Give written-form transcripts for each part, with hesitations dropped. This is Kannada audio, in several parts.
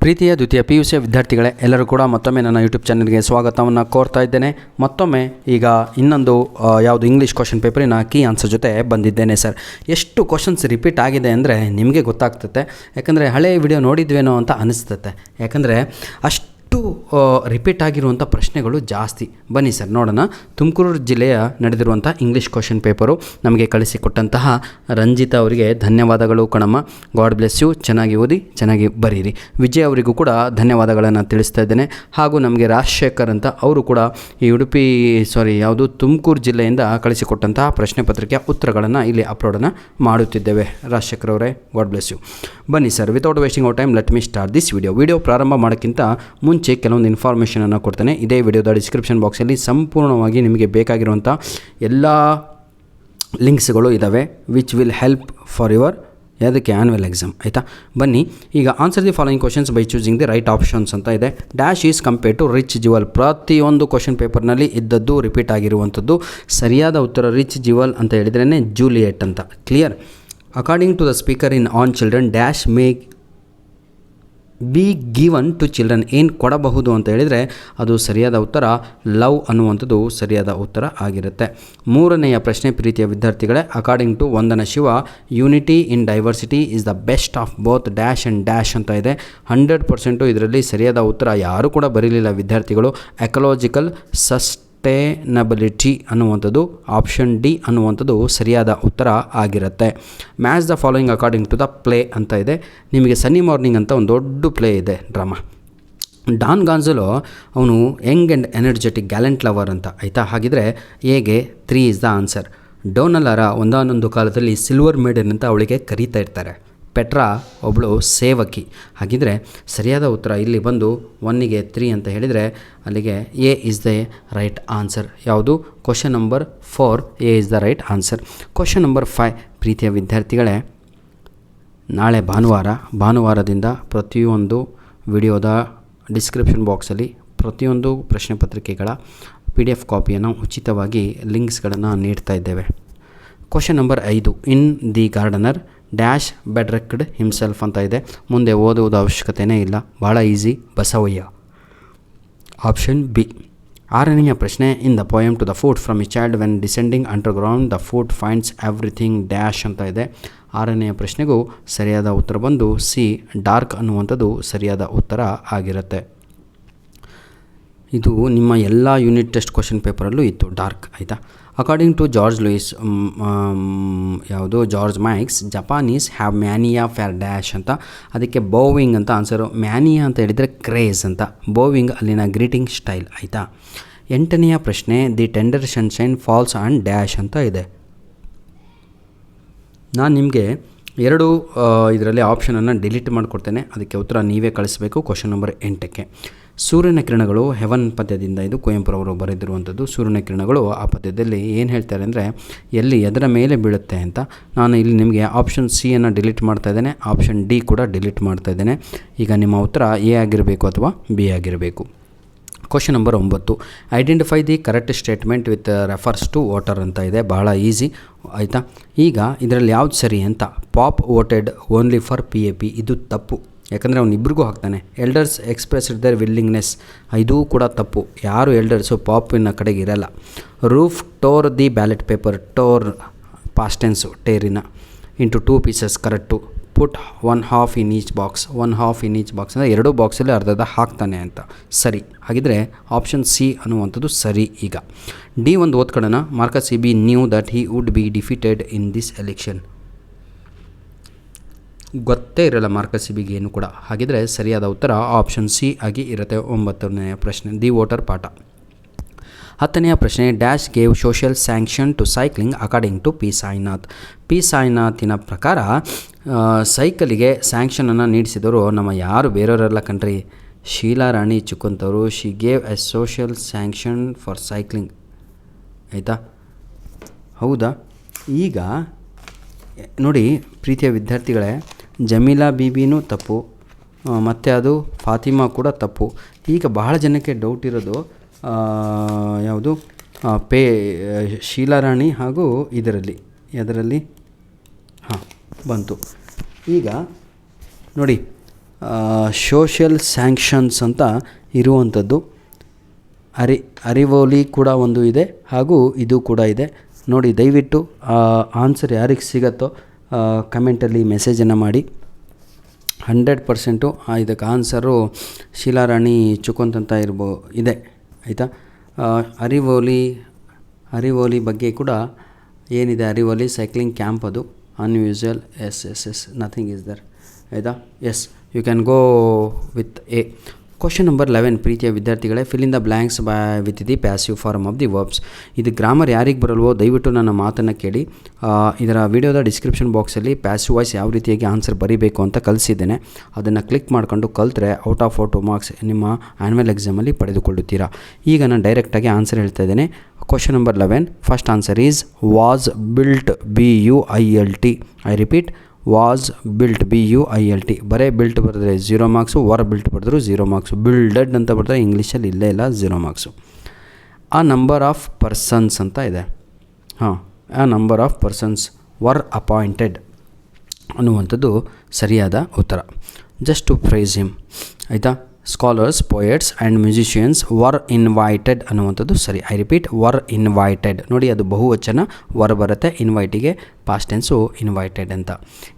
ಪ್ರೀತಿಯ ದ್ವಿತೀಯ PUC ವಿದ್ಯಾರ್ಥಿಗಳೇ, ಎಲ್ಲರೂ ಕೂಡ ಮತ್ತೊಮ್ಮೆ ನನ್ನ ಯೂಟ್ಯೂಬ್ ಚಾನಲ್ಗೆ ಸ್ವಾಗತವನ್ನು ಕೋರ್ತಾ ಇದ್ದೇನೆ. ಮತ್ತೊಮ್ಮೆ ಈಗ ಇನ್ನೊಂದು ಯಾವುದು ಇಂಗ್ಲೀಷ್ ಕ್ವಶನ್ ಪೇಪರಿನ ಕೀ ಆನ್ಸರ್ ಜೊತೆ ಬಂದಿದ್ದೇನೆ ಸರ್. ಎಷ್ಟು ಕ್ವಶನ್ಸ್ ರಿಪೀಟ್ ಆಗಿದೆ ಅಂದರೆ ನಿಮಗೆ ಗೊತ್ತಾಗ್ತದೆ, ಯಾಕಂದರೆ ಹಳೆಯ ವಿಡಿಯೋ ನೋಡಿದ್ವೇನೋ ಅಂತ ಅನಿಸ್ತತೆ. ಯಾಕಂದರೆ ಅಷ್ಟು ರಿಪೀಟ್ ಆಗಿರುವಂಥ ಪ್ರಶ್ನೆಗಳು ಜಾಸ್ತಿ. ಬನ್ನಿ ಸರ್ ನೋಡೋಣ. ತುಮಕೂರು ಜಿಲ್ಲೆಯ ನಡೆದಿರುವಂಥ ಇಂಗ್ಲೀಷ್ ಕ್ವಶನ್ ಪೇಪರು ನಮಗೆ ಕಳಿಸಿಕೊಟ್ಟಂತಹ ರಂಜಿತಾ ಅವರಿಗೆ ಧನ್ಯವಾದಗಳು ಕಣಮ್ಮ. God bless you. ಚೆನ್ನಾಗಿ ಓದಿ, ಚೆನ್ನಾಗಿ ಬರೀರಿ. ವಿಜಯ್ ಅವರಿಗೂ ಕೂಡ ಧನ್ಯವಾದಗಳನ್ನು ತಿಳಿಸ್ತಾ ಇದ್ದೇನೆ. ಹಾಗೂ ನಮಗೆ ರಾಜಶೇಖರ್ ಅಂತ ಅವರು ಕೂಡ ಈ ತುಮಕೂರು ಜಿಲ್ಲೆಯಿಂದ ಕಳಿಸಿಕೊಟ್ಟಂತಹ ಪ್ರಶ್ನೆ ಪತ್ರಿಕೆಯ ಉತ್ತರಗಳನ್ನು ಇಲ್ಲಿ ಅಪ್ಲೋಡನ್ನು ಮಾಡುತ್ತಿದ್ದೇವೆ. ರಾಜಶೇಖರ್ ಅವರೇ, ಗಾಡ್ ಬ್ಲೆಸ್ ಯು. ಬನ್ನಿ sir, without wasting out time let me start this video ಪ್ರಾರಂಭ ಮಾಡೋಕ್ಕಿಂತ ಮುಂಚೆ ಕೆಲವೊಂದು ಇನ್ಫಾರ್ಮೇಷನನ್ನು ಕೊಡ್ತೇನೆ. ಇದೇ ವಿಡಿಯೋದ ಡಿಸ್ಕ್ರಿಪ್ಷನ್ ಬಾಕ್ಸಲ್ಲಿ ಸಂಪೂರ್ಣವಾಗಿ ನಿಮಗೆ ಬೇಕಾಗಿರುವಂಥ ಎಲ್ಲ ಲಿಂಕ್ಸ್ಗಳು ಇದ್ದಾವೆ, which will help for your ಯಾವುದಕ್ಕೆ ಆ್ಯನ್ಯುವಲ್ ಎಕ್ಸಾಮ್. ಆಯಿತಾ? ಬನ್ನಿ ಈಗ answer the following questions by choosing the right options ಅಂತ ಇದೆ. Dash is compare to rich jewel. ಪ್ರತಿಯೊಂದು ಕ್ವಶನ್ ಪೇಪರ್ನಲ್ಲಿ ಇದ್ದದ್ದು ರಿಪೀಟ್ ಆಗಿರುವಂಥದ್ದು. ಸರಿಯಾದ ಉತ್ತರ ರಿಚ್ ಜ್ಯುವೆಲ್ ಅಂತ ಹೇಳಿದ್ರೇ ಜೂಲಿಯೆಟ್ ಅಂತ. Clear? According to the speaker in an children dash may be given to children. ಏನು ಕೊಡಬಹುದು ಅಂತ ಹೇಳಿದರೆ ಅದು ಸರಿಯಾದ ಉತ್ತರ ಲವ್ ಅನ್ನುವಂಥದ್ದು ಸರಿಯಾದ ಉತ್ತರ ಆಗಿರುತ್ತೆ. ಮೂರನೆಯ ಪ್ರಶ್ನೆ ಪ್ರೀತಿಯ ವಿದ್ಯಾರ್ಥಿಗಳೇ, according to Vandana Shiva unity in diversity is the best of both dash and dash ಅಂತ ಇದೆ. 100% ಇದರಲ್ಲಿ ಸರಿಯಾದ ಉತ್ತರ ಯಾರೂ ಕೂಡ ಬರೀಲಿಲ್ಲ ವಿದ್ಯಾರ್ಥಿಗಳು. ಎಕಲಾಜಿಕಲ್ ಸಸ್ಟೈನಬಿಲಿಟಿ ಅನ್ನುವಂಥದ್ದು ಆಪ್ಷನ್ ಡಿ ಅನ್ನುವಂಥದ್ದು ಸರಿಯಾದ ಉತ್ತರ ಆಗಿರುತ್ತೆ. Match the following according to the play ಅಂತ ಇದೆ. ನಿಮಗೆ ಸನ್ನಿ ಮಾರ್ನಿಂಗ್ ಅಂತ ಒಂದು ದೊಡ್ಡ ಪ್ಲೇ ಇದೆ ಡ್ರಾಮಾ. ಡಾನ್ ಗಾನ್ಜಲೋ ಅವನು Young and energetic gallant lover ಅಂತ. ಆಯಿತಾ? ಹಾಗಿದ್ರೆ ಎಗೆ 3 ಇಸ್ ದ ಆನ್ಸರ್. ಡೋನಲರ ಒಂದಾನೊಂದು ಕಾಲದಲ್ಲಿ ಸಿಲ್ವರ್ ಮೇಡನ್ ಅಂತ ಅವಳಿಗೆ ಕರೀತಾ ಇರ್ತಾರೆ. ಪೆಟ್ರಾ ಒಬ್ಬಳು ಸೇವಕಿ. ಹಾಗಿದ್ರೆ ಸರಿಯಾದ ಉತ್ತರ ಇಲ್ಲಿ ಬಂದು 1ಗೆ 3 ಅಂತ ಹೇಳಿದರೆ ಅಲ್ಲಿಗೆ A is the right answer. ಯಾವುದು? Question number 4 A is the right answer. Question number 5 ಪ್ರೀತಿಯ ವಿದ್ಯಾರ್ಥಿಗಳೇ, ನಾಳೆ ಭಾನುವಾರದಿಂದ ಪ್ರತಿಯೊಂದು ವಿಡಿಯೋದ ಡಿಸ್ಕ್ರಿಪ್ಷನ್ ಬಾಕ್ಸಲ್ಲಿ ಪ್ರತಿಯೊಂದು ಪ್ರಶ್ನೆ ಪತ್ರಿಕೆಗಳ PDF ಕಾಪಿಯನ್ನು ಉಚಿತವಾಗಿ ಲಿಂಕ್ಸ್ಗಳನ್ನು ನೀಡ್ತಾ ಇದ್ದೇವೆ. Question number 5 in the gardener dash bedecked himself ಅಂತ ಇದೆ. ಮುಂದೆ ಓದುವುದು ಅವಶ್ಯಕತೆಯೇ ಇಲ್ಲ, ಭಾಳ ಈಸಿ. ಬಸವಯ್ಯ. Option B. 6ನೆಯ ಪ್ರಶ್ನೆ, in the poem to the foot from a child when descending underground the foot finds everything dash ಅಂತ ಇದೆ. 6ನೆಯ ಪ್ರಶ್ನೆಗೂ ಸರಿಯಾದ ಉತ್ತರ ಬಂದು ಸಿ ಡಾರ್ಕ್ ಅನ್ನುವಂಥದ್ದು ಸರಿಯಾದ ಉತ್ತರ ಆಗಿರುತ್ತೆ. ಇದು ನಿಮ್ಮ ಎಲ್ಲ ಯೂನಿಟ್ ಟೆಸ್ಟ್ ಕ್ವಶನ್ ಪೇಪರಲ್ಲೂ ಇತ್ತು, ಡಾರ್ಕ್. ಆಯಿತಾ? According to George Mikes Japanese have mania for dash ಅಂತ. ಅದಕ್ಕೆ ಬೋವಿಂಗ್ ಅಂತ ಆನ್ಸರು. ಮ್ಯಾನಿಯಾ ಅಂತ ಹೇಳಿದರೆ ಕ್ರೇಜ್ ಅಂತ, ಬೋವಿಂಗ್ ಅಲ್ಲಿನ ಗ್ರೀಟಿಂಗ್ ಸ್ಟೈಲ್. ಆಯಿತಾ? 8ನೆಯ ಪ್ರಶ್ನೆ, the tender sunshine falls and dash ಅಂತ ಇದೆ. ನಾನು ನಿಮಗೆ 2 ಇದರಲ್ಲಿ ಆಪ್ಷನನ್ನು ಡಿಲೀಟ್ ಮಾಡಿಕೊಡ್ತೇನೆ, ಅದಕ್ಕೆ ಉತ್ತರ ನೀವೇ ಕಳಿಸಬೇಕು. ಕ್ವಶನ್ ನಂಬರ್ 8ಕ್ಕೆ ಸೂರ್ಯನ ಕಿರಣಗಳು ಹೆವನ್ ಪದ್ಯದಿಂದ, ಇದು ಕುವೆಂಪುರವರು ಬರೆದಿರುವಂಥದ್ದು. ಸೂರ್ಯನ ಕಿರಣಗಳು ಆ ಪದ್ಯದಲ್ಲಿ ಏನು ಹೇಳ್ತಾರೆ ಅಂದರೆ ಎದರ ಮೇಲೆ ಬೀಳುತ್ತೆ ಅಂತ. ನಾನು ಇಲ್ಲಿ ನಿಮಗೆ ಆಪ್ಷನ್ ಸಿಯನ್ನು ಡಿಲೀಟ್ ಮಾಡ್ತಾ ಇದ್ದೇನೆ, ಆಪ್ಷನ್ ಡಿ ಕೂಡ ಡಿಲೀಟ್ ಮಾಡ್ತಾ ಇದ್ದೇನೆ. ಈಗ ನಿಮ್ಮ ಉತ್ತರ ಎ ಆಗಿರಬೇಕು ಅಥವಾ ಬಿ ಆಗಿರಬೇಕು. Question number 9, identify the correct statement with refers to voter ಅಂತ ಇದೆ. ಬಹಳ ಈಸಿ. ಆಯಿತಾ? ಈಗ ಇದರಲ್ಲಿ ಯಾವ್ದು ಸರಿ ಅಂತ. Pop voted only for PAP, ಇದು ತಪ್ಪು. ಯಾಕಂದರೆ ಅವನಿಬ್ಬರಿಗೂ ಹಾಕ್ತಾನೆ. ಎಲ್ಡರ್ಸ್ ಎಕ್ಸ್ಪ್ರೆಸ್ಡ್ ದೇರ್ ವಿಲ್ಲಿಂಗ್ನೆಸ್, ಇದೂ ಕೂಡ ತಪ್ಪು. ಯಾರು ಎಲ್ಡರ್ಸು ಪಾಪಿನ ಕಡೆಗೆ ಇರಲ್ಲ. Roof tore the ballot paper, tore past tense, ಟೇರಿನ into 2 pieces correct. Put 1/2 in each box, 1/2 in each box ಅಂದರೆ 2 ಬಾಕ್ಸಲ್ಲಿ ಅರ್ಧದ ಹಾಕ್ತಾನೆ ಅಂತ. ಸರಿ. ಹಾಗಿದ್ರೆ ಆಪ್ಷನ್ ಸಿ ಅನ್ನುವಂಥದ್ದು ಸರಿ. ಈಗ ಡಿ ಒಂದು ಓದ್ಕೊಳ್ಳೋಣ. Marcus Ibe knew that he would be defeated in this election. ಗೊತ್ತೇ ಇರಲ್ಲ ಮಾರ್ಕಸ್ ಇಬಿಗೆ ಏನು ಕೂಡ. ಹಾಗಿದ್ರೆ ಸರಿಯಾದ ಉತ್ತರ ಆಪ್ಷನ್ ಸಿ ಆಗಿ ಇರುತ್ತೆ. 9ನೆಯ ಪ್ರಶ್ನೆ, ದಿ ವೋಟರ್ ಪಾಠ. 10ನೆಯ ಪ್ರಶ್ನೆ, dash gave social sanction to cycling according to P Sainath. P ಸಾಯಿನಾಥಿನ ಪ್ರಕಾರ ಸೈಕಲಿಗೆ ಸ್ಯಾಂಕ್ಷನನ್ನು ನೀಡಿಸಿದವರು ನಮ್ಮ ಯಾರು ಬೇರೆಯವರೆಲ್ಲ ಕಣ್ರಿ, ಶೀಲಾ ರಾಣಿ ಚುಕ್ಕಂತವರು. She gave a social sanction for cycling. ಆಯಿತಾ? ಹೌದಾ? ಈಗ ನೋಡಿ ಪ್ರೀತಿಯ ವಿದ್ಯಾರ್ಥಿಗಳೇ, ಜಮೀಲಾ ಬೀಬಿನೂ ತಪ್ಪು, ಮತ್ತು ಅದು ಫಾತಿಮಾ ಕೂಡ ತಪ್ಪು. ಈಗ ಬಹಳ ಜನಕ್ಕೆ ಡೌಟ್ ಇರೋದು ಯಾವುದು, ಶೀಲಾ ರಾಣಿ ಹಾಗೂ ಇದರಲ್ಲಿ ಬಂತು. ಈಗ ನೋಡಿ ಸೋಷಿಯಲ್ ಸ್ಯಾಂಕ್ಷನ್ಸ್ ಅಂತ ಇರುವಂಥದ್ದು. ಅರಿವೋಲಿ ಕೂಡ ಒಂದು ಇದೆ ಹಾಗೂ ಇದು ಕೂಡ ಇದೆ. ನೋಡಿ, ದಯವಿಟ್ಟು ಆನ್ಸರ್ ಯಾರಿಗೆ ಸಿಗತ್ತೋ ಕಮೆಂಟಲ್ಲಿ ಮೆಸೇಜನ್ನು ಮಾಡಿ. 100% ಇದಕ್ಕೆ ಆನ್ಸರು ಶೀಲಾರಾಣಿ ಚುಕುಂತ್ ಅಂತ ಇದೆ ಆಯಿತಾ. ಅರಿವೋಲಿ ಬಗ್ಗೆ ಕೂಡ ಏನಿದೆ, ಅರಿವೋಲಿ ಸೈಕ್ಲಿಂಗ್ ಕ್ಯಾಂಪ್, ಅದು unusual. Yes nothing is there ಆಯಿತಾ. Yes, you can go with A. Question number 11, ಪ್ರೀತಿಯ ವಿದ್ಯಾರ್ಥಿಗಳೇ, fill in the blanks with the passive form of the verbs. ಇದು ಗ್ರಾಮರ್ ಯಾರಿಗೆ ಬರಲ್ವೋ ದಯವಿಟ್ಟು ನನ್ನ ಮಾತನ್ನು ಕೇಳಿ. ಇದರ ವಿಡಿಯೋದ ಡಿಸ್ಕ್ರಿಪ್ಷನ್ ಬಾಕ್ಸಲ್ಲಿ ಪ್ಯಾಸಿವ್ ವಾಯ್ಸ್ ಯಾವ ರೀತಿಯಾಗಿ ಆನ್ಸರ್ ಬರೀಬೇಕು ಅಂತ ಕಲಿಸಿದ್ದೇನೆ. ಅದನ್ನು ಕ್ಲಿಕ್ ಮಾಡ್ಕೊಂಡು ಕಲಿತ್ರೆ ಔಟ್ ಆಫ್ 2 ಮಾರ್ಕ್ಸ್ ನಿಮ್ಮ ಆ್ಯನ್ಯುವಲ್ ಎಕ್ಸಾಮಲ್ಲಿ ಪಡೆದುಕೊಳ್ಳುತ್ತೀರಾ. ಈಗ ನಾನು ಡೈರೆಕ್ಟಾಗಿ ಆನ್ಸರ್ ಹೇಳ್ತಾ ಇದ್ದೇನೆ. Question number 11, first answer is was built, BUILT. I repeat, was built, BUILT. ಬರೇ ಬಿಲ್ಟ್ ಬರೆದ್ರೆ 0 ಮಾರ್ಕ್ಸು, ಬಿಲ್ಟ್ ಬರೆದ್ರು 0 ಮಾರ್ಕ್ಸು. ಬಿಲ್ಡೆಡ್ ಅಂತ ಬರೆದ್ರೆ ಇಂಗ್ಲೀಷಲ್ಲಿ ಇಲ್ಲೇ ಇಲ್ಲ, 0 ಮಾರ್ಕ್ಸು. ಆ ನಂಬರ್ ಆಫ್ ಪರ್ಸನ್ಸ್ ಅಂತ ಇದೆ. ಆ number of persons var appointed ಅನ್ನುವಂಥದ್ದು ಸರಿಯಾದ ಉತ್ತರ. ಜಸ್ಟ್ ಟು ಪ್ರೈಸ್ ಹಿಮ್ ಆಯಿತಾ. Scholars, poets and musicians var invited ಅನ್ನುವಂಥದ್ದು ಸರಿ. I repeat, var invited. ನೋಡಿ, ಅದು ಬಹುವಚನ ವರ್ ಬರುತ್ತೆ, ಇನ್ವೈಟಿಗೆ ಪಾಸ್ಟ್ ಟೆನ್ಸು ಇನ್ವೈಟೆಡ್ ಅಂತ.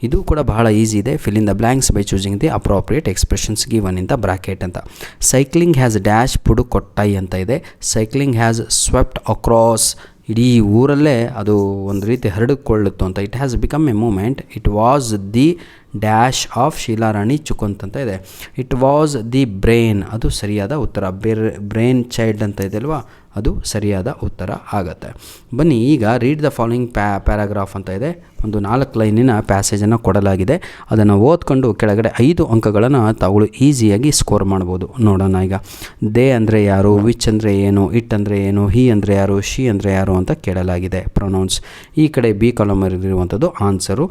ಇದು ಕೂಡ ಬಹಳ ಈಸಿ ಇದೆ. Fill in the blanks by choosing the appropriate expressions given in the bracket ಅಂತ. Cycling has dash Pudukottai ಅಂತ ಇದೆ. Cycling has swept across. ಇಡೀ ಊರಲ್ಲೇ ಅದು ಒಂದು ರೀತಿ ಹರಡಿಕೊಳ್ಳುತ್ತು ಅಂತ. It has become a movement. It was the dash of Sheelarani Chunkath ಅಂತ ಇದೆ. ಇಟ್ ವಾಸ್ ದಿ ಬ್ರೈನ್, ಅದು ಸರಿಯಾದ ಉತ್ತರ. ಬ್ರೈನ್ ಚೈಲ್ಡ್ ಅಂತ ಇದೆ ಅಲ್ವಾ, ಅದು ಸರಿಯಾದ ಉತ್ತರ ಆಗುತ್ತೆ. ಬನ್ನಿ ಈಗ ರೀಡ್ ದ ಫಾಲೋಯಿಂಗ್ ಪ್ಯಾರಾಗ್ರಾಫ್ ಅಂತ ಇದೆ. ಒಂದು 4 ಲೈನಿನ ಪ್ಯಾಸೇಜನ್ನು ಕೊಡಲಾಗಿದೆ. ಅದನ್ನು ಓದ್ಕೊಂಡು ಕೆಳಗಡೆ 5 ಅಂಕಗಳನ್ನು ತಾವುಗಳು ಈಸಿಯಾಗಿ ಸ್ಕೋರ್ ಮಾಡ್ಬೋದು. ನೋಡೋಣ ಈಗ. ದೇ ಅಂದರೆ ಯಾರು, ವಿಚ್ ಅಂದರೆ ಏನು, ಇಟ್ ಅಂದರೆ ಏನು, ಹಿ ಅಂದರೆ ಯಾರು, ಶಿ ಅಂದರೆ ಯಾರು ಅಂತ ಕೇಳಲಾಗಿದೆ. ಪ್ರೊನೌನ್ಸ್. ಈ ಕಡೆ ಬಿ ಕಾಲಮ್ ಇರುವಂಥದ್ದು ಆನ್ಸರು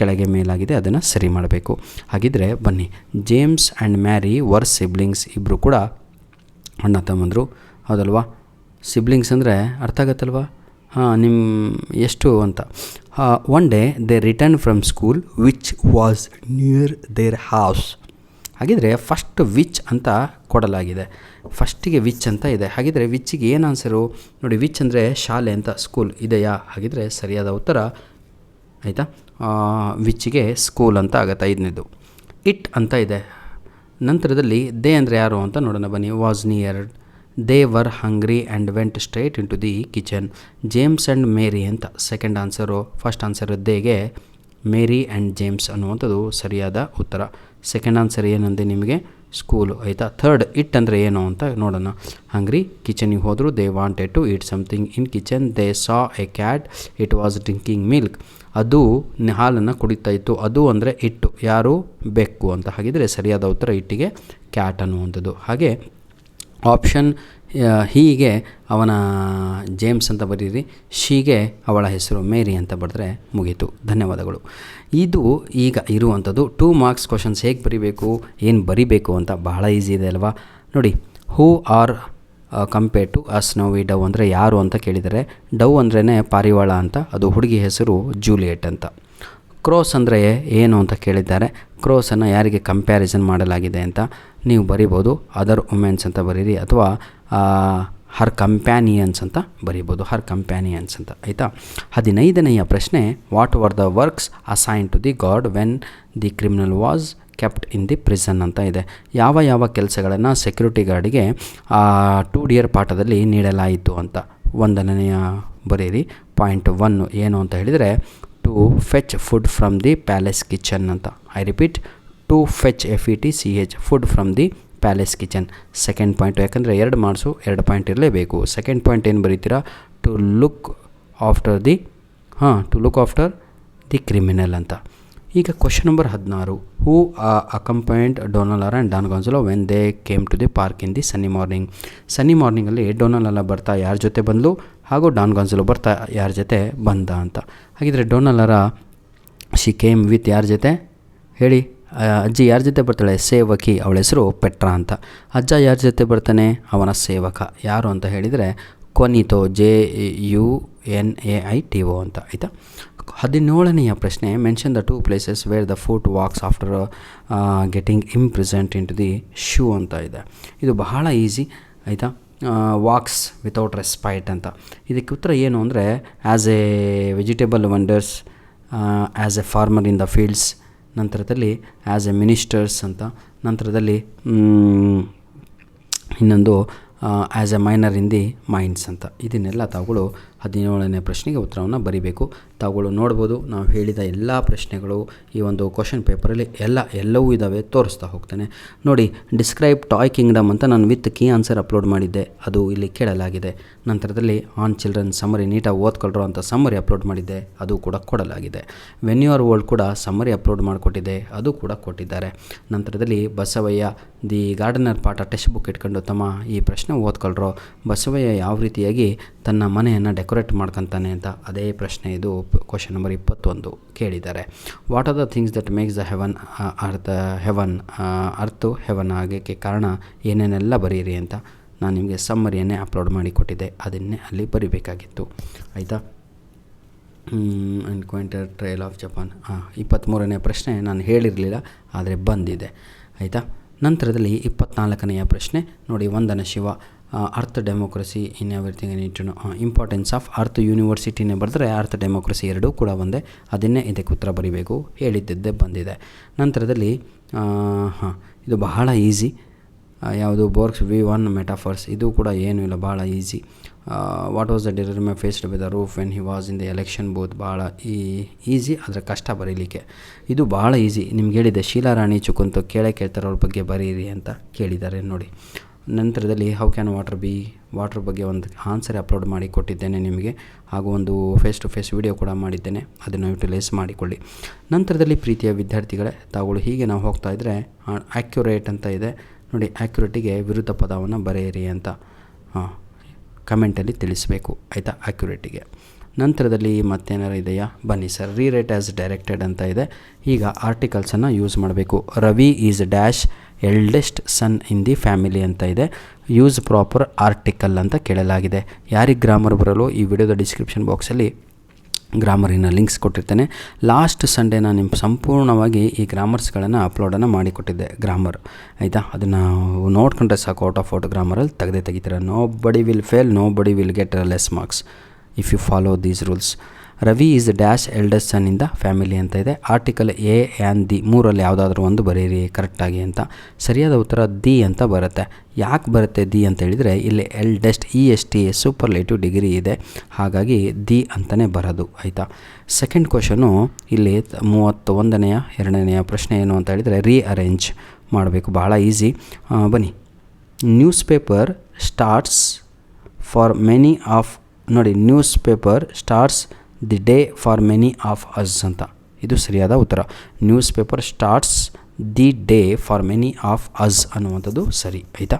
ಕೆಳಗೆ ಮೇಲಾಗಿದೆ, ಅದನ್ನು ಸರಿ ಮಾಡಬೇಕು. ಹಾಗಿದ್ರೆ ಬನ್ನಿ. James and Mary were siblings. ಇಬ್ಬರು ಕೂಡ ಅಣ್ಣ ತಮ್ಮಂದರು, ಹೌದಲ್ವಾ. ಸಿಬ್ಲಿಂಗ್ಸ್ ಅಂದರೆ ಅರ್ಥ ಆಗತ್ತಲ್ವ. ನಿಮ್ಮ ಎಷ್ಟು ಅಂತ. One day they return from school which was near there house. ಹಾಗಿದ್ರೆ ಫಸ್ಟ್ ವಿಚ್ ಅಂತ ಕೊಡಲಾಗಿದೆ. ಫಸ್ಟಿಗೆ ವಿಚ್ ಅಂತ ಇದೆ. ಹಾಗಿದ್ರೆ ವಿಚ್ಚಿಗೆ ಏನು ಆನ್ಸರು ನೋಡಿ. ವಿಚ್ ಅಂದರೆ ಶಾಲೆ ಅಂತ, ಸ್ಕೂಲ್ ಇದೆಯಾ? ಹಾಗಿದ್ರೆ ಸರಿಯಾದ ಉತ್ತರ ಆಯಿತಾ. ವಿಚ್ಚಿಗೆ ಸ್ಕೂಲ್ ಅಂತ ಆಗುತ್ತೆ. 5ನೇದು. ಇಟ್ ಅಂತ ಇದೆ. ನಂತರದಲ್ಲಿ ದೇ ಅಂದರೆ ಯಾರು ಅಂತ ನೋಡೋಣ ಬನ್ನಿ. Was near. They were hungry and went straight into the kitchen. James and Mary ಅಂತ ಸೆಕೆಂಡ್ ಆನ್ಸರು. ಫಸ್ಟ್ ಆನ್ಸರ್ ದೇಗೆ ಮೇರಿ ಆ್ಯಂಡ್ ಜೇಮ್ಸ್ ಅನ್ನುವಂಥದ್ದು ಸರಿಯಾದ ಉತ್ತರ. ಸೆಕೆಂಡ್ ಆನ್ಸರ್ ಏನಂದೆ ನಿಮಗೆ, ಸ್ಕೂಲು ಆಯಿತಾ. ಥರ್ಡ್ ಇಟ್ ಅಂದರೆ ಏನು ಅಂತ ನೋಡೋಣ. ಹಂಗ್ರಿ, ಕಿಚನಿಗೆ ಹೋದರು. They wanted to eat something in kitchen. They saw a cat, it was drinking milk. ಅದು ಹಾಲನ್ನು ಕುಡಿತಾ ಇತ್ತು. ಅದು ಅಂದರೆ ಇಟ್ಟು, ಯಾರು, ಬೆಕ್ಕು ಅಂತ. ಹಾಗಿದ್ರೆ ಸರಿಯಾದ ಉತ್ತರ ಇಟ್ಟಿಗೆ ಕ್ಯಾಟ್ ಅನ್ನುವಂಥದ್ದು. ಹಾಗೆ ಆಪ್ಷನ್ ಹೀಗೆ ಅವನ ಜೇಮ್ಸ್ ಅಂತ ಬರೀರಿ, ಶೀಗೆ ಅವಳ ಹೆಸರು ಮೇರಿ ಅಂತ ಬರೆದ್ರೆ ಮುಗೀತು. ಧನ್ಯವಾದಗಳು. ಇದು ಈಗ ಇರುವಂಥದ್ದು 2 ಮಾರ್ಕ್ಸ್ ಕ್ವಶನ್ಸ್. ಹೇಗೆ ಬರೀಬೇಕು, ಏನು ಬರೀಬೇಕು ಅಂತ ಬಹಳ ಈಸಿ ಇದೆ ಅಲ್ವಾ. ನೋಡಿ, who are compare to us now we dove ಅಂದರೆ ಯಾರು ಅಂತ ಕೇಳಿದರೆ, ಡವ್ ಅಂದ್ರೇ ಪಾರಿವಾಳ ಅಂತ, ಅದು ಹುಡುಗಿ ಹೆಸರು ಜೂಲಿಯೆಟ್ ಅಂತ. ಕ್ರೋಸ್ ಅಂದರೆ ಏನು ಅಂತ ಕೇಳಿದ್ದಾರೆ. ಕ್ರೋಸನ್ನು ಯಾರಿಗೆ ಕಂಪ್ಯಾರಿಸನ್ ಮಾಡಲಾಗಿದೆ ಅಂತ ನೀವು ಬರಿಬೋದು. ಅದರ್ ವುಮೆನ್ಸ್ ಅಂತ ಬರೀರಿ, ಅಥವಾ ಹರ್ ಕಂಪ್ಯಾನಿಯನ್ಸ್ ಅಂತ ಬರೀಬೋದು. ಹರ್ ಕಂಪ್ಯಾನಿಯನ್ಸ್ ಅಂತ ಆಯಿತಾ. 15ನೆಯ ಪ್ರಶ್ನೆ, what were the works assign to the god when the criminal was kept in the prison ಅಂತ ಇದೆ. ಯಾವ ಯಾವ ಕೆಲಸಗಳನ್ನು ಸೆಕ್ಯೂರಿಟಿ ಗಾರ್ಡಿಗೆ 2 ಡಿಯರ್ ಪಾಠದಲ್ಲಿ ನೀಡಲಾಯಿತು ಅಂತ. 1ನೆಯ ಬರೀರಿ. ಪಾಯಿಂಟ್ 1 ಏನು ಅಂತ ಹೇಳಿದರೆ, to fetch food from the palace kitchen ಅಂತ. I repeat, to fetch FETCH food from the palace kitchen. Second point, ಯಾಕಂದರೆ 2 ಮಾರ್ಕ್ಸು 2 ಪಾಯಿಂಟ್ ಇರಲೇಬೇಕು. ಸೆಕೆಂಡ್ ಪಾಯಿಂಟ್ ಏನು ಬರೀತೀರಾ, to look after the criminal ಅಂತ. ಈಗ question number 16, who accompanied Dona Laura and Don Gonzalo when they came to the park in the sunny morning. Sunny ಮಾರ್ನಿಂಗಲ್ಲಿ ಡೊನಾಲಾರಾ ಬರ್ತಾ ಯಾರ ಜೊತೆ ಬಂದಳು, ಹಾಗೂ ಡಾನ್ ಗಾನ್ಸಲೋ ಬರ್ತಾ ಯಾರ ಜೊತೆ ಬಂದ ಅಂತ. ಹಾಗಿದ್ರೆ ಡೊನಾಲಾರಾ ಶಿ ಕೇಮ್ ವಿತ್ ಯಾರ ಜೊತೆ ಹೇಳಿ. ಅಜ್ಜಿ ಯಾರ ಜೊತೆ ಬರ್ತಾಳೆ, ಸೇವಕಿ, ಅವಳ ಹೆಸರು ಪೆಟ್ರಾ ಅಂತ. ಅಜ್ಜ ಯಾರ ಜೊತೆ ಬರ್ತಾನೆ, ಅವನ ಸೇವಕ. ಯಾರು ಅಂತ ಹೇಳಿದರೆ ಕೊನಿತೋ, JUNAITO ಅಂತ ಆಯಿತಾ. 17ನೆಯ ಪ್ರಶ್ನೆ, mention the 2 places where the foot walks after getting imprisoned into the shoe ಅಂತ ಇದೆ. ಇದು ಬಹಳ ಈಸಿ ಆಯಿತಾ. ವಾಕ್ಸ್ ವಿತೌಟ್ ರೆಸ್ಪೈಟ್ ಅಂತ. ಇದಕ್ಕೆ ಉತ್ತರ ಏನು ಅಂದರೆ, as A vegetable wonders, as A farmer in the fields, ನಂತರದಲ್ಲಿ ಆ್ಯಸ್ ಎ ಮಿನಿಸ್ಟರ್ಸ್ ಅಂತ, ನಂತರದಲ್ಲಿ ಇನ್ನೊಂದು as A minor in the minds ಅಂತ. ಇದನ್ನೆಲ್ಲ ತಾವುಗಳು 17ನೇ ಪ್ರಶ್ನೆಗೆ ಉತ್ತರವನ್ನು ಬರೀಬೇಕು. ತಾವುಗಳು ನೋಡ್ಬೋದು, ನಾವು ಹೇಳಿದ ಎಲ್ಲ ಪ್ರಶ್ನೆಗಳು ಈ ಒಂದು ಕ್ವಶನ್ ಪೇಪರಲ್ಲಿ ಎಲ್ಲವೂ ಇದ್ದಾವೆ, ತೋರಿಸ್ತಾ ಹೋಗ್ತೇನೆ ನೋಡಿ. ಡಿಸ್ಕ್ರೈಬ್ ಟಾಯ್ ಕಿಂಗ್ಡಮ್ ಅಂತ ನಾನು ವಿತ್ ಕೀ ಆನ್ಸರ್ ಅಪ್ಲೋಡ್ ಮಾಡಿದ್ದೆ, ಅದು ಇಲ್ಲಿ ಕೇಳಲಾಗಿದೆ. ನಂತರದಲ್ಲಿ ಆನ್ ಚಿಲ್ಡ್ರನ್ ಸಮ್ಮರಿ, ನೀಟಾಗಿ ಓದ್ಕೊಳ್ರೋ ಅಂತ ಸಮ್ಮರಿ ಅಪ್ಲೋಡ್ ಮಾಡಿದ್ದೆ, ಅದು ಕೂಡ ಕೊಡಲಾಗಿದೆ. ವೆನ್ ಯು ಆರ್ ಓಲ್ಡ್ ಕೂಡ ಸಮ್ಮರಿ ಅಪ್ಲೋಡ್ ಮಾಡಿಕೊಟ್ಟಿದ್ದೆ, ಅದು ಕೂಡ ಕೊಟ್ಟಿದ್ದಾರೆ. ನಂತರದಲ್ಲಿ ಬಸವಯ್ಯ ದಿ ಗಾರ್ಡನರ್ ಪಾಠ ಟೆಕ್ಸ್ಟ್ ಬುಕ್ ಇಟ್ಕೊಂಡು ತಮ್ಮ ಈ ಪ್ರಶ್ನೆ ಓದ್ಕೊಳ್ರೋ, ಬಸವಯ್ಯ ಯಾವ ರೀತಿಯಾಗಿ ತನ್ನ ಮನೆಯನ್ನು ಡೆಕೋರೇಟ್ ಮಾಡ್ಕೊತಾನೆ ಅಂತ, ಅದೇ ಪ್ರಶ್ನೆ ಇದು ಕ್ವಶನ್ ನಂಬರ್ 21 ಕೇಳಿದ್ದಾರೆ. What are the things that makes the earth heaven ಆಗಕ್ಕೆ ಕಾರಣ ಏನೇನೆಲ್ಲ ಬರೀರಿ ಅಂತ ನಾನು ನಿಮಗೆ ಸಮ್ಮರಿಯನ್ನೇ ಅಪ್ಲೋಡ್ ಮಾಡಿ ಕೊಟ್ಟಿದ್ದೆ, ಅದನ್ನೇ ಅಲ್ಲಿ ಬರಿಬೇಕಾಗಿತ್ತು ಆಯಿತಾ. ಎನ್ಕೌಂಟರ್ ಟ್ರಯಲ್ ಆಫ್ ಜಪಾನ್ 23ನೇ ಪ್ರಶ್ನೆ ನಾನು ಹೇಳಿರಲಿಲ್ಲ, ಆದರೆ ಬಂದಿದೆ ಆಯಿತಾ. ನಂತರದಲ್ಲಿ 24ನೆಯ ಪ್ರಶ್ನೆ ನೋಡಿ, Vandana Shiva, earth democracy in everything in its importance of earth ಯೂನಿವರ್ಸಿಟಿನೇ ಬರೆದ್ರೆ ಅರ್ತ್ ಡೆಮೋಕ್ರಸಿ ಎರಡೂ ಕೂಡ ಒಂದೇ, ಅದನ್ನೇ ಇದಕ್ಕೆ ಉತ್ತರ ಬರೀಬೇಕು, ಹೇಳಿದ್ದೇ ಬಂದಿದೆ. ನಂತರದಲ್ಲಿ ಇದು ಬಹಳ ಈಸಿ, ಯಾವುದು ಬೋರ್ಕ್ಸ್ V1 ಮೆಟಾಫರ್ಸ್, ಇದು ಕೂಡ ಏನೂ ಇಲ್ಲ, ಭಾಳ easy. What was the dilemma faced by the Roof when he was in the election booth, ಭಾಳ ಈಸಿ, ಆದರೆ ಕಷ್ಟ ಬರೀಲಿಕ್ಕೆ. ಇದು ಭಾಳ ಈಸಿ, ನಿಮ್ಗೆ ಹೇಳಿದೆ ಶೀಲಾರಾಣಿ ಚುಕುಂತು ಕೇಳ್ತಾರೆ ಅವ್ರ ಬಗ್ಗೆ ಬರೀರಿ ಅಂತ ಕೇಳಿದ್ದಾರೆ ನೋಡಿ. ನಂತರದಲ್ಲಿ ಹೌ ಕ್ಯಾನ್ ವಾಟರ್ ಬಗ್ಗೆ ಒಂದು ಆನ್ಸರ್ ಅಪ್ಲೋಡ್ ಮಾಡಿ ಕೊಟ್ಟಿದ್ದೇನೆ ನಿಮಗೆ, ಹಾಗೂ ಒಂದು ಫೇಸ್ ಟು ಫೇಸ್ ವಿಡಿಯೋ ಕೂಡ ಮಾಡಿದ್ದೇನೆ, ಅದನ್ನು ಯುಟಿಲೈಸ್ ಮಾಡಿಕೊಳ್ಳಿ. ನಂತರದಲ್ಲಿ ಪ್ರೀತಿಯ ವಿದ್ಯಾರ್ಥಿಗಳೇ, ತಾವುಗಳು ಹೀಗೆ ನಾವು ಹೋಗ್ತಾ ಇದ್ದರೆ ಆ್ಯಕ್ಯುರೇಟ್ ಅಂತ ಇದೆ ನೋಡಿ, ಆ್ಯಕ್ಯುರೇಟಿಗೆ ವಿರುದ್ಧ ಪದವನ್ನು ಬರೆಯಿರಿ ಅಂತ ಕಮೆಂಟಲ್ಲಿ ತಿಳಿಸಬೇಕು ಆಯಿತಾ, ಆ್ಯಕ್ಯುರೇಟಿಗೆ. ನಂತರದಲ್ಲಿ ಮತ್ತೇನಾರು ಇದೆಯಾ, ಬನ್ನಿ ಸರ್. ರೀರೈಟ್ ಆ್ಯಸ್ ಡೈರೆಕ್ಟೆಡ್ ಅಂತ ಇದೆ. ಈಗ ಆರ್ಟಿಕಲ್ಸನ್ನು ಯೂಸ್ ಮಾಡಬೇಕು. Ravi is dash eldest son in the family ಅಂತ ಇದೆ. ಯೂಸ್ ಪ್ರಾಪರ್ ಆರ್ಟಿಕಲ್ ಅಂತ ಕೇಳಲಾಗಿದೆ. ಯಾರಿಗೆ ಗ್ರಾಮರ್ ಬರಲು ಈ ವಿಡಿಯೋದ ಡಿಸ್ಕ್ರಿಪ್ಷನ್ ಬಾಕ್ಸಲ್ಲಿ ಗ್ರಾಮರಿನ ಲಿಂಕ್ಸ್ ಕೊಟ್ಟಿರ್ತೇನೆ. ಲಾಸ್ಟ್ ಸಂಡೇ ನಾನು ನಿಮ್ಮ ಸಂಪೂರ್ಣವಾಗಿ ಈ ಗ್ರಾಮರ್ಸ್ಗಳನ್ನು ಅಪ್ಲೋಡನ್ನು ಮಾಡಿಕೊಟ್ಟಿದ್ದೆ, ಗ್ರಾಮರ್ ಆಯಿತಾ. ಅದನ್ನು ನೋಡ್ಕೊಂಡ್ರೆ ಸಾಕು, ಔಟ್ ಆಫ್ ಔಟ್ ಗ್ರಾಮರಲ್ಲಿ ತೆಗಿತೀರ. Nobody will fail, nobody will get less marks if you follow these rules. Ravi is dash eldest son in the family ಅಂತ ಇದೆ. ಆರ್ಟಿಕಲ್ ಎ ಆ್ಯಂಡ್ ದಿ ಮೂರಲ್ಲಿ ಯಾವುದಾದ್ರೂ ಒಂದು ಬರೀರಿ ಕರೆಕ್ಟಾಗಿ ಅಂತ. ಸರಿಯಾದ ಉತ್ತರ ದಿ ಅಂತ ಬರುತ್ತೆ. ಯಾಕೆ ಬರುತ್ತೆ ದಿ ಅಂತ ಹೇಳಿದರೆ, ಇಲ್ಲಿ ಎಲ್ಡೆಸ್ಟ್ EST ಸೂಪರ್ಲೇಟಿವ್ ಡಿಗ್ರಿ ಇದೆ, ಹಾಗಾಗಿ ದಿ ಅಂತಲೇ ಬರೋದು ಆಯಿತಾ. ಸೆಕೆಂಡ್ ಕ್ವಶನು ಇಲ್ಲಿ 31ನೆಯ 2ನೆಯ ಪ್ರಶ್ನೆ ಏನು ಅಂತ ಹೇಳಿದರೆ, ರೀಅರೇಂಜ್ ಮಾಡಬೇಕು, ಭಾಳ ಈಸಿ. ಬನ್ನಿ. News paper starts for many of ನೋಡಿ, news paper starts the day for many of us ಅಂತ, ಇದು ಸರಿಯಾದ ಉತ್ತರ. News paper starts the day for many of us ಅನ್ನುವಂಥದ್ದು ಸರಿ ಆಯಿತಾ.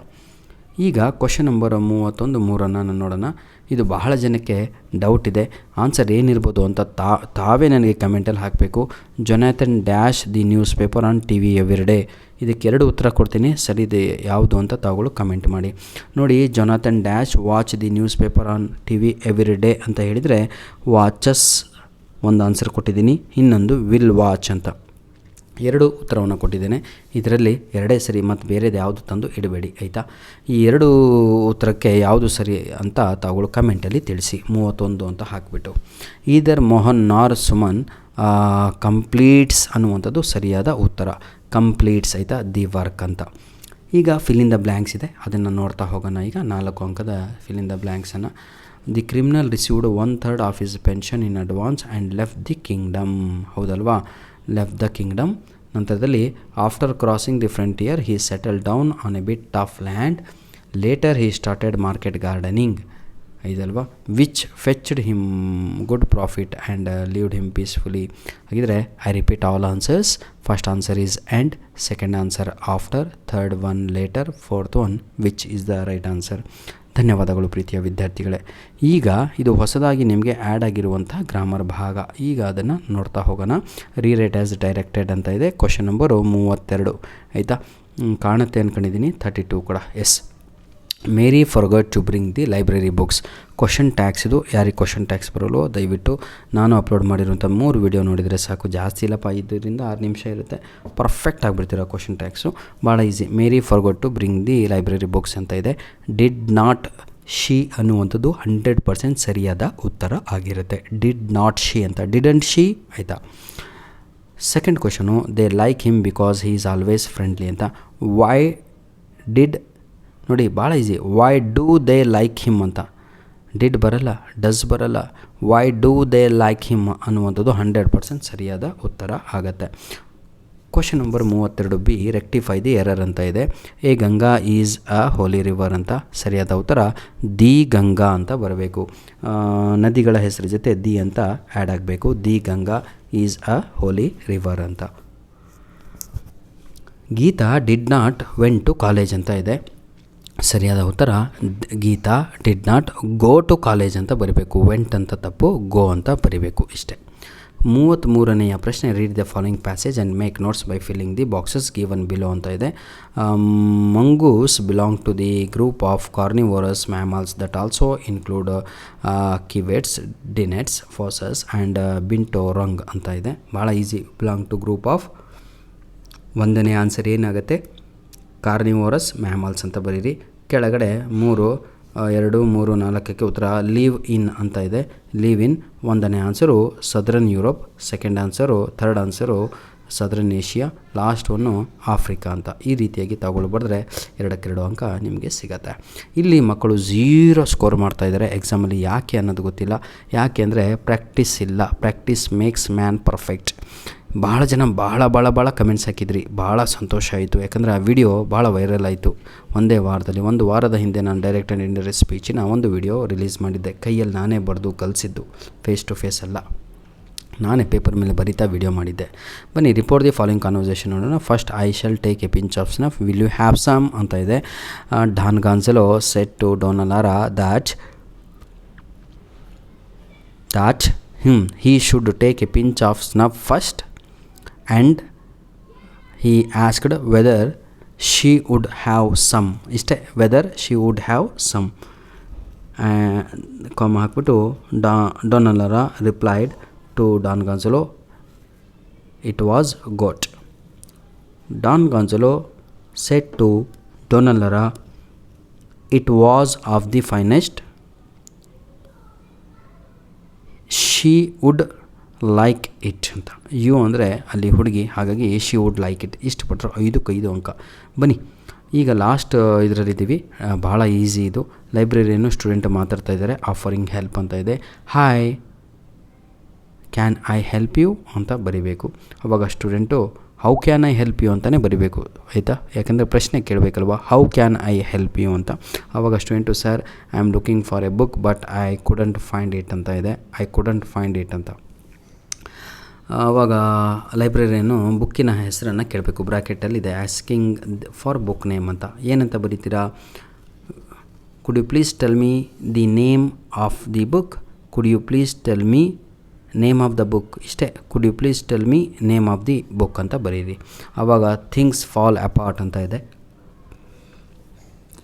ಈಗ ಕ್ವಶನ್ ನಂಬರ್ 31 ನಾನು ನೋಡೋಣ. ಇದು ಬಹಳ ಜನಕ್ಕೆ ಡೌಟ್ ಇದೆ, ಆನ್ಸರ್ ಏನಿರ್ಬೋದು ಅಂತ ತಾವೇ ನನಗೆ ಕಮೆಂಟಲ್ಲಿ ಹಾಕಬೇಕು. Jonathan dash the news paper on TV every day, ಇದಕ್ಕೆ 2 ಉತ್ತರ ಕೊಡ್ತೀನಿ, ಸರಿ ಇದೆ ಯಾವುದು ಅಂತ ತಾವುಗಳು ಕಮೆಂಟ್ ಮಾಡಿ ನೋಡಿ. Jonathan dash watch the news paper on TV every day ಅಂತ ಹೇಳಿದರೆ ವಾಚಸ್ ಒಂದು ಆನ್ಸರ್ ಕೊಟ್ಟಿದ್ದೀನಿ, ಇನ್ನೊಂದು ವಿಲ್ ವಾಚ್ ಅಂತ 2 ಉತ್ತರವನ್ನು ಕೊಟ್ಟಿದ್ದೇನೆ. ಇದರಲ್ಲಿ 2 ಸರಿ, ಮತ್ತು ಬೇರೆದು ಯಾವುದು ತಂದು ಇಡಬೇಡಿ ಆಯಿತಾ. ಈ 2 ಉತ್ತರಕ್ಕೆ ಯಾವುದು ಸರಿ ಅಂತ ತಾವುಗಳು ಕಮೆಂಟಲ್ಲಿ ತಿಳಿಸಿ, 31 ಅಂತ ಹಾಕಿಬಿಟ್ಟು. ಈದರ್ ಮೋಹನ್ ನಾರ್ ಸುಮನ್ ಕಂಪ್ಲೀಟ್ಸ್ ಅನ್ನುವಂಥದ್ದು ಸರಿಯಾದ ಉತ್ತರ, ಕಂಪ್ಲೀಟ್ಸ್ ಆಯಿತಾ, ದಿ ವರ್ಕ್ ಅಂತ. ಈಗ ಫಿಲ್ ಇನ್ ದ ಬ್ಲ್ಯಾಂಕ್ಸ್ ಇದೆ, ಅದನ್ನು ನೋಡ್ತಾ ಹೋಗೋಣ. ಈಗ 4 ಅಂಕದ ಫಿಲ್ ಇನ್ ದ ಬ್ಲ್ಯಾಂಕ್ಸನ್ನು. The criminal received 1/3 of his pension in advance and left the kingdom, ಹೌದಲ್ವಾ, ಲೆಫ್ಟ್ ದ ಕಿಂಗ್ಡಮ್. ನಂತರದಲ್ಲಿ after crossing the frontier he settle down on a bit of land, later he started market gardening, ಇದಲ್ವಾ. Which fetched him good profit and leaved him peacefully. ಹಾಗಿದ್ರೆ I repeat all answers. First answer is and, second answer after, third one later, fourth one which is the right answer. ಧನ್ಯವಾದಗಳು ಪ್ರೀತಿಯ ವಿದ್ಯಾರ್ಥಿಗಳೇ. ಈಗ ಇದು ಹೊಸದಾಗಿ ನಿಮಗೆ ಆ್ಯಡ್ ಆಗಿರುವಂಥ ಗ್ರಾಮರ್ ಭಾಗ, ಈಗ ಅದನ್ನು ನೋಡ್ತಾ ಹೋಗೋಣ. ರೀರೈಟ್ ಆ್ಯಸ್ ಡೈರೆಕ್ಟೆಡ್ ಅಂತ ಇದೆ. ಕ್ವಶನ್ ನಂಬರು 32 ಆಯಿತಾ. ಕಾಣುತ್ತೆ ಅಂದ್ಕೊಂಡಿದ್ದೀನಿ, 32 ಕೂಡ ಎಸ್. Mary forgot to bring the library books. Question tags ಇದು. ಯಾರಿಗೆ ಕ್ವಶನ್ ಟ್ಯಾಕ್ಸ್ ಬರೋಲ್ಲೋ ದಯವಿಟ್ಟು ನಾನು ಅಪ್ಲೋಡ್ ಮಾಡಿರುವಂಥ 3 ವಿಡಿಯೋ ನೋಡಿದರೆ ಸಾಕು, ಜಾಸ್ತಿ ಇಲ್ಲಪ್ಪ, 5ರಿಂದ 6 ನಿಮಿಷ ಇರುತ್ತೆ, ಪರ್ಫೆಕ್ಟ್ ಆಗಿಬಿಡ್ತೀರ ಕ್ವಶನ್ ಟ್ಯಾಕ್ಸು, ಭಾಳ easy. Mary forgot to bring the library books ಅಂತ ಇದೆ. ಡಿಡ್ ನಾಟ್ ಶಿ ಅನ್ನುವಂಥದ್ದು 100% ಸರಿಯಾದ ಉತ್ತರ ಆಗಿರುತ್ತೆ. ಡಿಡ್ ನಾಟ್ ಶಿ ಅಂತ, ಡಿಡಂಟ್ ಶಿ ಆಯಿತಾ. Second question, they like him because he is always friendly ಅಂತ. ವೈ ಡಿಡ್, ನೋಡಿ ಭಾಳ easy, why do they like him ಅಂತ. ಡಿಡ್ ಬರಲ್ಲ, ಡಸ್ ಬರಲ್ಲ, why do they like him ಅನ್ನುವಂಥದ್ದು 100% ಸರಿಯಾದ ಉತ್ತರ ಆಗುತ್ತೆ. Question number 32B, rectify the error ಅಂತ ಇದೆ. A Ganga is a holy river ಅಂತ. ಸರಿಯಾದ ಉತ್ತರ ದಿ ಗಂಗಾ ಅಂತ ಬರಬೇಕು. ನದಿಗಳ ಹೆಸರು ಜೊತೆ ದಿ ಅಂತ ಆ್ಯಡ್ ಆಗಬೇಕು. The Ganga is a holy river ಅಂತ. Geeta did not went to college ಅಂತ ಇದೆ. ಸರಿಯಾದ ಉತ್ತರ Geeta did not go to college ಅಂತ ಬರೀಬೇಕು. ವೆಂಟ್ ಅಂತ ತಪ್ಪು, ಗೋ ಅಂತ ಬರೀಬೇಕು ಇಷ್ಟೇ. 33ನೇ ಪ್ರಶ್ನೆ, read the following passage and make notes by filling the boxes given below ಅಂತ ಇದೆ. Mongoose belong to the group of carnivorous mammals that also include civets, genets, fossas and binturong ಅಂತ ಇದೆ. ಭಾಳ easy, belong to group of. 1ನೇ ಆನ್ಸರ್ ಏನಾಗುತ್ತೆ, ಕಾರ್ನಿವೋರಸ್ ಮ್ಯಾಮಲ್ಸ್ ಅಂತ ಬರೀರಿ. ಕೆಳಗಡೆ 3, 2, 3, 4ಕ್ಕೆ ಉತ್ತರ ಲೀವ್ ಇನ್ ಅಂತ ಇದೆ. ಲೀವ್ ಇನ್ 1ನೇ answer southern Europe, second answer, third answer southern Asia, last one Africa ಅಂತ. ಈ ರೀತಿಯಾಗಿ ತಗೊಳ್ಳಿ ಬರೆದ್ರೆ 2ಕ್ಕೆ 2 ಅಂಕ ನಿಮಗೆ ಸಿಗುತ್ತೆ. ಇಲ್ಲಿ ಮಕ್ಕಳು 0 ಸ್ಕೋರ್ ಮಾಡ್ತಾಯಿದ್ದಾರೆ ಎಕ್ಸಾಮಲ್ಲಿ. ಯಾಕೆ ಅನ್ನೋದು ಗೊತ್ತಿಲ್ಲ. ಯಾಕೆ ಅಂದರೆ ಪ್ರಾಕ್ಟೀಸ್ ಇಲ್ಲ. Practice makes man perfect. ಭಾಳ ಜನ ಭಾಳ ಕಮೆಂಟ್ಸ್ ಹಾಕಿದ್ರಿ, ಭಾಳ ಸಂತೋಷ ಆಯಿತು. ಯಾಕಂದರೆ ಆ ವಿಡಿಯೋ ಭಾಳ ವೈರಲ್ ಆಯಿತು ಒಂದೇ ವಾರದಲ್ಲಿ. 1 ವಾರದ ಹಿಂದೆ ನಾನು ಡೈರೆಕ್ಟ್ ಆ್ಯಂಡ್ ಇಂಡೈರೆಕ್ಟ್ ಸ್ಪೀಚಿನ ಒಂದು ವಿಡಿಯೋ ರಿಲೀಸ್ ಮಾಡಿದ್ದೆ. ಕೈಯಲ್ಲಿ ನಾನೇ ಬರೆದು ಕಲಿಸಿದ್ದು, ಫೇಸ್ ಟು ಫೇಸ್ ಅಲ್ಲ, ನಾನೇ ಪೇಪರ್ ಮೇಲೆ ಬರಿತಾ ವಿಡಿಯೋ ಮಾಡಿದ್ದೆ. ಬನ್ನಿ ರಿಪೋರ್ಟ್ ದಿ ಫಾಲೋಯಿಂಗ್ ಕಾನ್ವರ್ಸೇಷನ್ ನೋಡೋಣ. First, I shall take a pinch of snuff, will you have some ಅಂತ ಇದೆ. Don Gonzalo said to Dona Laura that he should take a pinch of snuff first, and he asked whether she would have some. ಇಷ್ಟೇ, whether she would have some ಕಾಮ ಹಾಕ್ಬಿಟ್ಟು Dona Laura replied to Don Gonzalo, it was goat. Don Gonzalo said to Donallara, it was of the finest. She would like it ಅಂತ. ಯು ಅಂದರೆ ಅಲ್ಲಿ ಹುಡುಗಿ, ಹಾಗಾಗಿ ಶಿ ವುಡ್ ಲೈಕ್ ಇಟ್. ಇಷ್ಟಪಟ್ಟರು 5ಕ್ಕೆ 5 ಅಂಕ. ಬನ್ನಿ ಈಗ ಲಾಸ್ಟ್ ಇದರಲ್ಲಿದ್ದೀವಿ. ಭಾಳ ಈಸಿ ಇದು. ಲೈಬ್ರರಿಯನ್ನು ಸ್ಟೂಡೆಂಟ್ ಮಾತಾಡ್ತಾ ಇದ್ದಾರೆ. ಆಫರಿಂಗ್ ಹೆಲ್ಪ್ ಅಂತ ಇದೆ. Hi can I help you ಅಂತ ಬರಿಬೇಕು. ಅವಾಗ student how can I help you ಅಂತಲೇ ಬರಿಬೇಕು, ಆಯಿತಾ? ಯಾಕಂದರೆ ಪ್ರಶ್ನೆ ಕೇಳಬೇಕಲ್ವ, how can I help you ಅಂತ. ಆವಾಗ student sir I am looking for a book but I couldn't find it ಅಂತ ಇದೆ. ಐ ಕುಡಂಟ್ ಫೈಂಡ್ ಇಟ್ ಅಂತ. ಆವಾಗ ಲೈಬ್ರರಿಯನ್ನು ಬುಕ್ಕಿನ ಹೆಸರನ್ನು ಕೇಳಬೇಕು. ಬ್ರ್ಯಾಕೆಟಲ್ಲಿದೆ ಆಸ್ಕಿಂಗ್ ಫಾರ್ ಬುಕ್ ನೇಮ್ ಅಂತ. ಏನಂತ ಬರೀತೀರಾ? Could you please tell me the name of the book, could you please tell me name of the book. ಇಷ್ಟೇ, could you please tell me name of the book ಅಂತ ಬರೀರಿ. ಆವಾಗ ಥಿಂಗ್ಸ್ ಫಾಲ್ ಅಪಾರ್ಟ್ ಅಂತ ಇದೆ.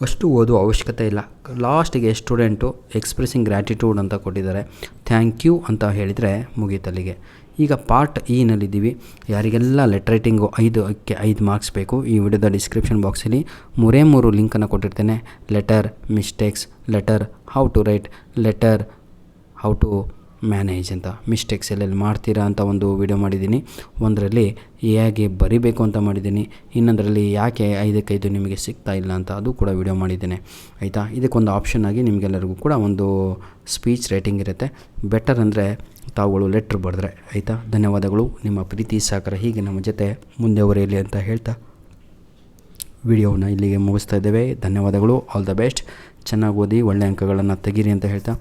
ಅಷ್ಟು ಓದುವ ಅವಶ್ಯಕತೆ ಇಲ್ಲ. ಲಾಸ್ಟಿಗೆ ಸ್ಟೂಡೆಂಟು ಎಕ್ಸ್ಪ್ರೆಸಿಂಗ್ ಗ್ರ್ಯಾಟಿಟ್ಯೂಡ್ ಅಂತ ಕೊಟ್ಟಿದ್ದಾರೆ. ಥ್ಯಾಂಕ್ ಯು ಅಂತ ಹೇಳಿದರೆ ಮುಗೀತಲ್ಲಿಗೆ. ಈಗ ಪಾರ್ಟ್ ಇನಲ್ಲಿದ್ದೀವಿ. ಯಾರಿಗೆಲ್ಲ ಲೆಟರ್ ರೈಟಿಂಗು 5ಕ್ಕೆ 5 ಮಾರ್ಕ್ಸ್ ಬೇಕು, ಈ ವಿಡಿಯೋದ ಡಿಸ್ಕ್ರಿಪ್ಷನ್ ಬಾಕ್ಸಲ್ಲಿ 3 ಲಿಂಕನ್ನು ಕೊಟ್ಟಿರ್ತೇನೆ. Letter mistakes, letter how to write, letter how to manage ಅಂತ. ಮಿಸ್ಟೇಕ್ಸ್ ಎಲ್ಲೆಲ್ಲಿ ಮಾಡ್ತೀರಾ ಅಂತ ಒಂದು ವಿಡಿಯೋ ಮಾಡಿದ್ದೀನಿ. ಒಂದರಲ್ಲಿ ಹೇಗೆ ಬರಿಬೇಕು ಅಂತ ಮಾಡಿದ್ದೀನಿ, ಇನ್ನೊಂದರಲ್ಲಿ ಯಾಕೆ 5ಕ್ಕೆ 5 ನಿಮಗೆ ಸಿಗ್ತಾ ಇಲ್ಲ ಅಂತ ಅದು ಕೂಡ ವಿಡಿಯೋ ಮಾಡಿದ್ದೇನೆ, ಆಯಿತಾ? ಇದಕ್ಕೊಂದು ಆಪ್ಷನ್ ಆಗಿ ನಿಮಗೆಲ್ಲರಿಗೂ ಕೂಡ ಒಂದು ಸ್ಪೀಚ್ ರೈಟಿಂಗ್ ಇರುತ್ತೆ. ಬೆಟರ್ ಅಂದರೆ ತಾವುಗಳು ಲೆಟ್ರ್ ಬರೆದ್ರೆ, ಆಯಿತಾ? ಧನ್ಯವಾದಗಳು. ನಿಮ್ಮ ಪ್ರೀತಿ ಸಹಕಾರ ಹೀಗೆ ನಮ್ಮ ಜೊತೆ ಮುಂದೆವರೆಯಲಿ ಅಂತ ಹೇಳ್ತಾ ವಿಡಿಯೋನ ಇಲ್ಲಿಗೆ ಮುಗಿಸ್ತಾ ಇದ್ದೇವೆ. ಧನ್ಯವಾದಗಳು. All the best. ಚೆನ್ನಾಗಿ ಓದಿ, ಒಳ್ಳೆಯ ಅಂಕಗಳನ್ನು ತೆಗೀರಿ ಅಂತ ಹೇಳ್ತಾ,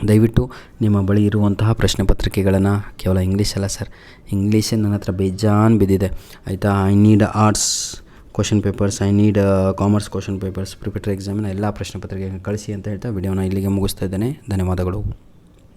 ದಯವಿಟ್ಟು ನಿಮ್ಮ ಬಳಿ ಇರುವಂತಹ ಪ್ರಶ್ನೆ ಪತ್ರಿಕೆಗಳನ್ನು, ಕೇವಲ ಇಂಗ್ಲೀಷ್ ಅಲ್ಲ ಸರ್, ಇಂಗ್ಲೀಷೇ ನನ್ನ ಹತ್ರ ಬೇಜಾನ್ ಬಿದ್ದಿದೆ, ಆಯಿತಾ? I need arts question papers, I need commerce question papers, preparatory ಎಕ್ಸಾಮಿನ ಎಲ್ಲ ಪ್ರಶ್ನೆ ಪತ್ರಿಕೆಗಳನ್ನು ಕಳಿಸಿ ಅಂತ ಹೇಳ್ತಾ ವಿಡಿಯೋನ ಇಲ್ಲಿಗೆ ಮುಗಿಸ್ತಾ ಇದ್ದೇನೆ. ಧನ್ಯವಾದಗಳು.